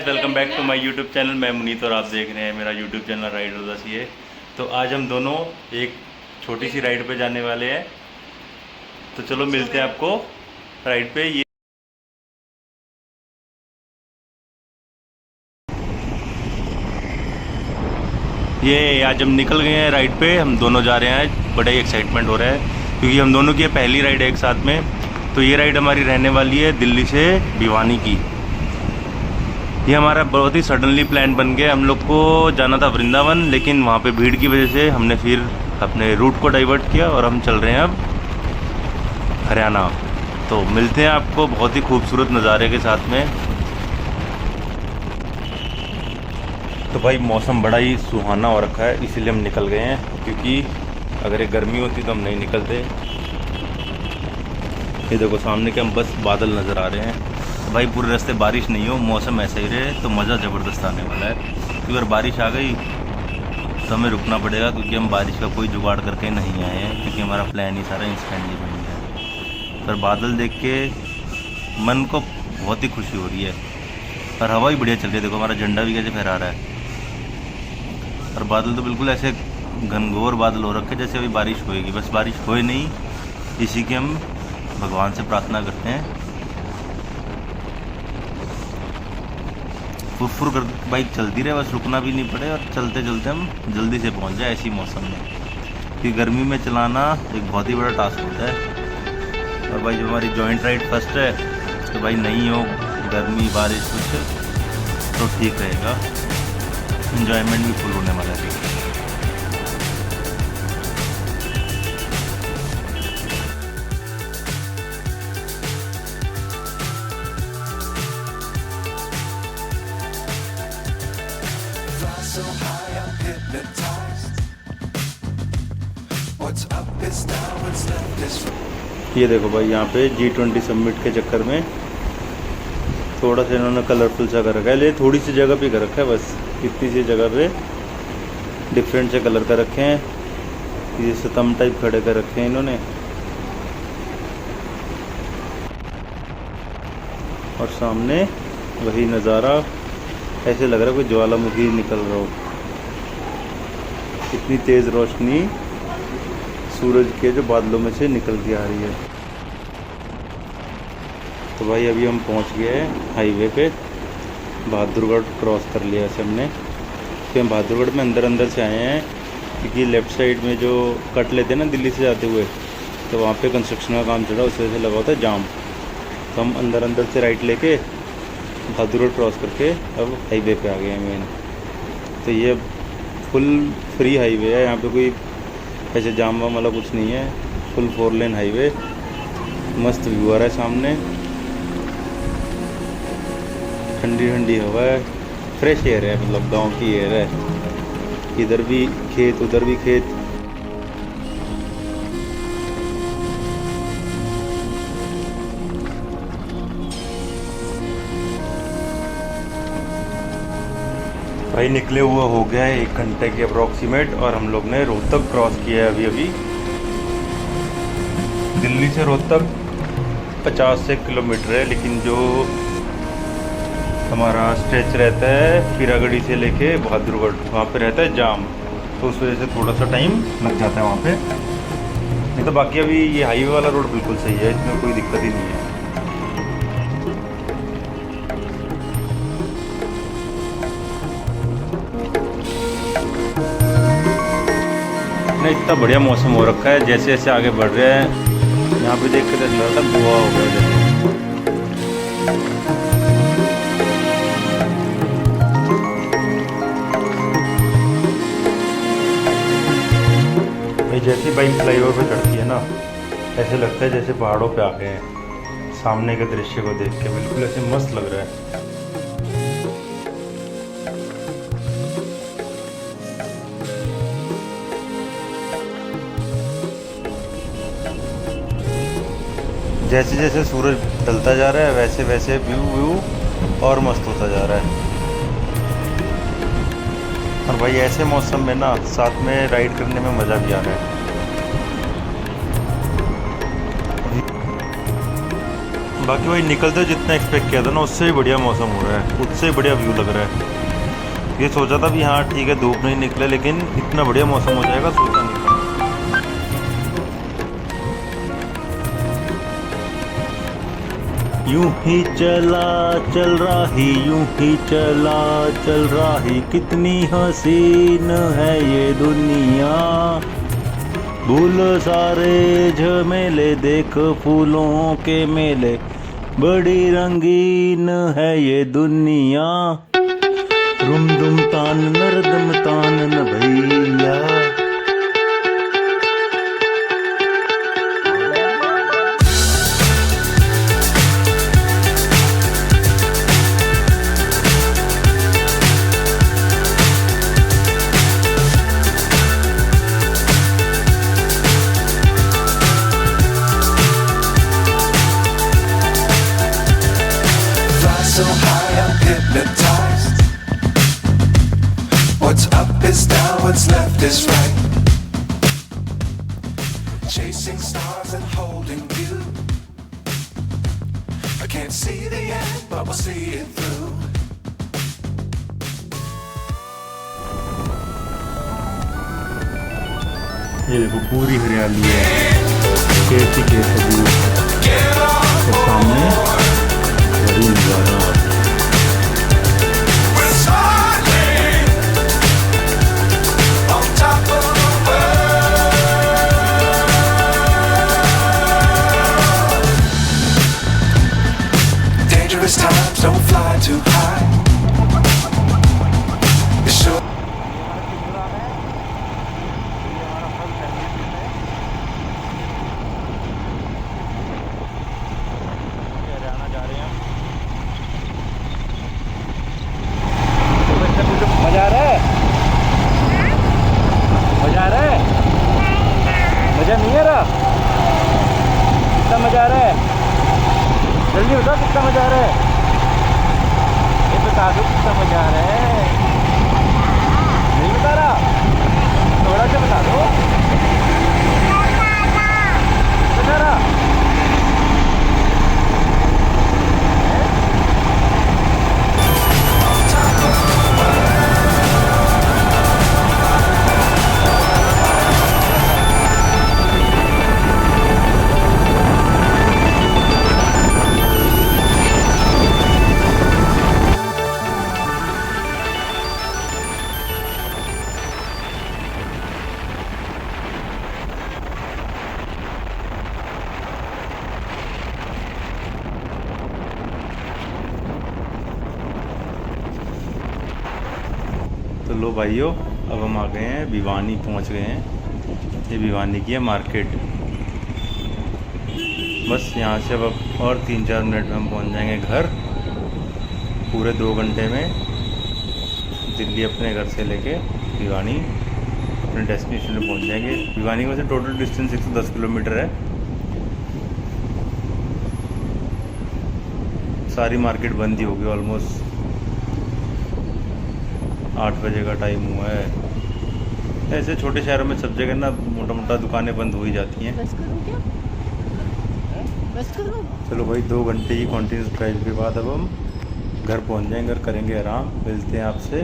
Guys, welcome back to my YouTube channel. मैं मुनीत और आप देख रहे हैं मेरा यूट्यूब चैनल राइड उदासी है। तो आज हम दोनों एक छोटी सी राइड पे जाने वाले हैं। तो चलो मिलते हैं आपको राइड पे। ये आज हम निकल गए हैं राइड पे। हम दोनों जा रहे हैं, बड़े एक्साइटमेंट हो रहा है क्योंकि हम दोनों की पहली राइड है एक साथ में। तो ये राइड हमारी रहने वाली है दिल्ली से भिवानी की। ये हमारा बहुत ही सडनली प्लान बन गया। हम लोग को जाना था वृंदावन, लेकिन वहाँ पे भीड़ की वजह से हमने फिर अपने रूट को डाइवर्ट किया और हम चल रहे हैं अब हरियाणा। तो मिलते हैं आपको बहुत ही खूबसूरत नज़ारे के साथ में। तो भाई मौसम बड़ा ही सुहाना हो रखा है, इसीलिए हम निकल गए हैं, क्योंकि अगर ये गर्मी होती तो हम नहीं निकलते। ये देखो सामने के हम बस बादल नज़र आ रहे हैं। भाई पूरे रास्ते बारिश नहीं हो, मौसम ऐसा ही रहे तो मज़ा ज़बरदस्त आने वाला है। क्योंकि अगर बारिश आ गई तो हमें रुकना पड़ेगा, क्योंकि हम बारिश का कोई जुगाड़ करके नहीं आए हैं, क्योंकि हमारा प्लान ही सारा इंस्टेंटली बन गया है। पर बादल देख के मन को बहुत ही खुशी हो रही है और हवा भी बढ़िया चल रही है। देखो हमारा झंडा भी कैसे फहरा रहा है। और बादल तो बिल्कुल ऐसे घनघोर बादल हो रखे जैसे अभी बारिश होएगी, बस बारिश होए नहीं, इसी की हम भगवान से प्रार्थना करते हैं। फुरफुर कर बाइक चलती रहे, बस रुकना भी नहीं पड़े और चलते चलते हम जल्दी से पहुंच जाए ऐसी मौसम में। क्योंकि गर्मी में चलाना एक बहुत ही बड़ा टास्क होता है। और भाई जो हमारी जॉइंट राइड फर्स्ट है, तो भाई नहीं हो गर्मी बारिश कुछ तो ठीक रहेगा, एंजॉयमेंट भी फुल होने वाला है। So high I'm hypnotized. What's up is down, what's left is right. ये देखो भाई यहाँ पे G20 समिट के चक्कर में थोड़ा सा इन्होंने कलरफुल सा कर रखा है। ले थोड़ी सी जगह पे कर रखा है, बस इतनी सी जगह पे डिफरेंट से कलर कर रखे हैं। ये स्तंभ टाइप खड़े कर रखे हैं इन्होंने। और सामने वही नज़ारा, ऐसे लग रहा है कोई ज्वालामुखी निकल रहा हो। इतनी तेज़ रोशनी सूरज के जो बादलों में से निकल के आ रही है। तो भाई अभी हम पहुंच गए हैं हाईवे पे। बहादुरगढ़ क्रॉस कर लिया ऐसे हमने। फिर हम बहादुरगढ़ में अंदर से आए हैं, क्योंकि लेफ़्ट साइड में जो कट लेते हैं ना दिल्ली से जाते हुए, तो वहाँ पे कंस्ट्रक्शन का काम चला, उस वजह से लगा होता है जाम। तो हम अंदर से राइट लेके बहादुरगढ़ क्रॉस करके अब हाईवे पे आ गए हैं मेन। तो ये फुल फ्री हाईवे है, यहाँ पे कोई ऐसे जाम वाम वाला कुछ नहीं है। फुल 4 लेन हाईवे, मस्त व्यू आ रहा है सामने, ठंडी ठंडी हवा है, फ्रेश एयर है, मतलब गांव की एयर है। इधर भी खेत उधर भी खेत। भाई निकले हुए हो गया है 1 घंटे के अप्रॉक्सीमेट, और हम लोग ने रोहतक क्रॉस किया है अभी। दिल्ली से रोहतक 50 से किलोमीटर है, लेकिन जो हमारा स्ट्रेच रहता है फिरागढ़ी से लेके बहादुरगढ़, वहाँ पे रहता है जाम, तो उस वजह से थोड़ा सा टाइम लग जाता है वहाँ पे। नहीं तो बाकी अभी ये हाईवे वाला रोड बिल्कुल सही है, इसमें कोई दिक्कत ही नहीं है। नहीं, इतना बढ़िया मौसम हो रखा है। जैसे जैसे आगे बढ़ रहे हैं यहाँ पे देख के तो लग रहा था गोवा हो गया जैसे। जैसी बाइक फ्लाईओवर पे चढ़ती है ना, ऐसे लगता है जैसे पहाड़ों पे आ गए हैं। सामने के दृश्य को देख के बिल्कुल ऐसे मस्त लग रहा है। जैसे जैसे सूरज ढलता जा रहा है, वैसे वैसे व्यू और मस्त होता जा रहा है। और भाई ऐसे मौसम में ना साथ में राइड करने में मज़ा भी आ रहा है। बाकी वही निकलते जितना एक्सपेक्ट किया था ना उससे भी बढ़िया मौसम हो रहा है, उससे भी बढ़िया व्यू लग रहा है। ये सोचा था भी हाँ ठीक है धूप नहीं निकले, लेकिन इतना बढ़िया मौसम हो जाएगा सोचा नहीं था। यूं ही चला चल रहा ही, यूं ही चला चल रहा ही, कितनी हसीन है ये दुनिया। भूल सारे झमेले, देख फूलों के मेले, बड़ी रंगीन है ये दुनिया। रुम दुम तान नरदम तान न भैया। Fly so high, I'm hypnotized. What's up is down, what's left is right. Chasing stars and holding you. I can't see the end, but we'll see it through. ये देखो पूरी हरियाली है, खेती के सबूत और सामने बड़ी नजारा। We're smiling on top of the world. Dangerous times, don't fly too high. It's sure. Haryana जा रहे हैं हम। मजा आ रहा है? मजा आ रहा है? मजा नहीं आ रहा? कितना मजा आ रहा है? जल्दी बताओ कितना मजा आ रहा है? ये बता दो कितना मजा आ रहा है? नहीं बता रहा? थोड़ा सा बता दो। बता रहा? तो लो भाइयों, अब हम आ गए हैं भिवानी, पहुंच गए हैं। ये भिवानी की है मार्केट। बस यहाँ से अब और 3-4 मिनट में हम पहुंच जाएंगे घर। पूरे 2 घंटे में दिल्ली अपने घर से लेके भिवानी अपने डेस्टिनेशन में पहुंच जाएंगे। भिवानी में से टोटल डिस्टेंस 110 किलोमीटर है। सारी मार्केट बंद ही होगी ऑलमोस्ट। 8 बजे का टाइम हुआ है। ऐसे छोटे शहरों में सब जगह ना मोटा मोटा दुकानें बंद हो ही जाती हैं। बस करूं क्या? बस करूं? चलो भाई, 2 घंटे की कॉन्टिन्यूस ड्राइव के बाद अब हम घर पहुंच जाएंगे और करेंगे आराम। मिलते हैं आपसे